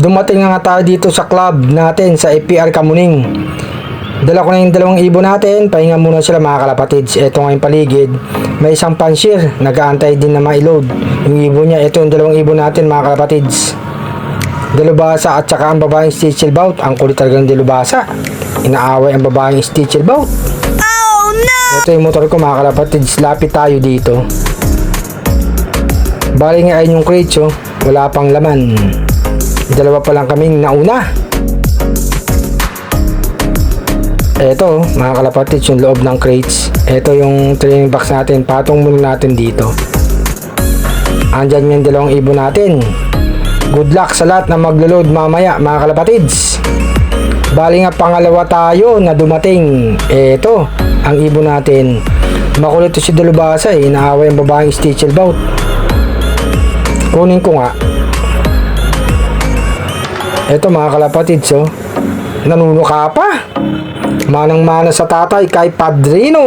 Dumating nga tayo dito sa club natin sa FPR Kamuning. Dala ko na yung dalawang ibon natin. Pahinga muna sila mga kalapatids. Ito nga yung paligid. May isang pansier. Nag-aantay din na ma-load yung ibon niya. Ito yung dalawang ibon natin mga kalapatids. Dalubasa at saka ang babaeng Stichelbout. Ang kulit talaga ng dalubasa. Inaaway ang babaeng Stichelbout. Oh no! Ito yung motor ko mga kalapatids. Lapit tayo dito. Bali nga ay yung crates oh. Wala pang laman. Dalawa pa lang kaming nauna. Eto mga kalapatids yung loob ng crates. Eto yung training box natin. Patong muna natin dito. Andyan yung dalawang ibon natin. Good luck sa lahat na maglo-load mamaya mga kalapatids. Bali nga pangalawa tayo na dumating. Eto ang ibon natin. Makulit to si Dalubasa eh. Inaaway ang babaeng Stichelbout. Kunin ko nga. Eto mga kalapatids oh. Nanunuka pa. Manang-mana sa tatay kay Padrino.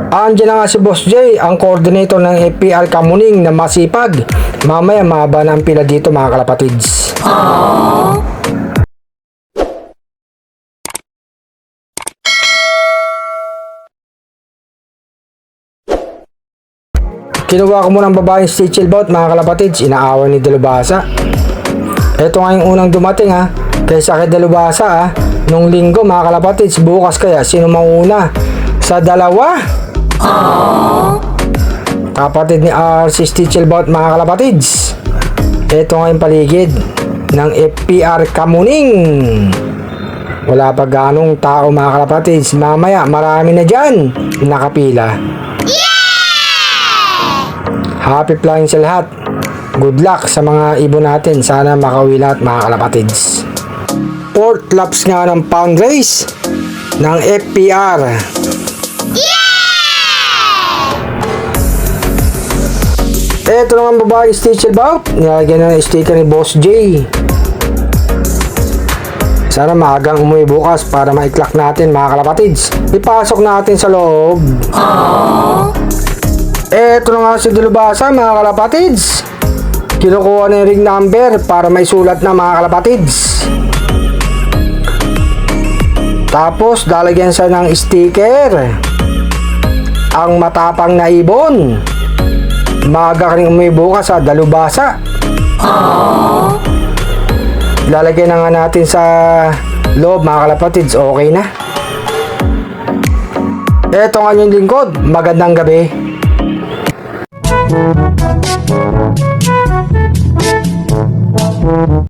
Andiyan na nga si Boss J, ang coordinator ng FPR Kamuning na masipag. Mamaya mahaba na ang pila dito mga kalapatids. Kinuha ko muna ang babaeng Stichelbout mga kalapatids. Inaawan ni Dalubasa. Ito nga yung unang dumating ha. Kaysa kay Dalubasa ha. Nung linggo mga kalapatids. Bukas kaya sino mauna sa dalawa? Kapatid ni RC Stichelbout mga kalapatids. Ito nga yung paligid ng FPR Kamuning. Wala pa ganong tao mga kalapatids. Mamaya marami na dyan nakapila. Happy flying sa lahat. Good luck sa mga ibon natin. Sana makauwi lahat mga kalapatids. Fourth laps nga ng pound race ng FPR. Ito naman babae Stichelbout. Nilagyan na ng sticker ni Boss J. Sana maagang umuwi bukas para maiklak natin mga kalapatids. Ipasok natin sa loob. Eto na nga si Dalubasa mga kalapatids. Kinukuha na yung ring number para may sulat na mga kalapatids. Tapos lalagyan siya ng sticker. Ang matapang na ibon. Maaga ka rin umuwi bukas sa Dalubasa. Lalagyan na nga natin sa loob mga kalapatids. Okay na. Eto nga yung lingkod. Magandang gabi.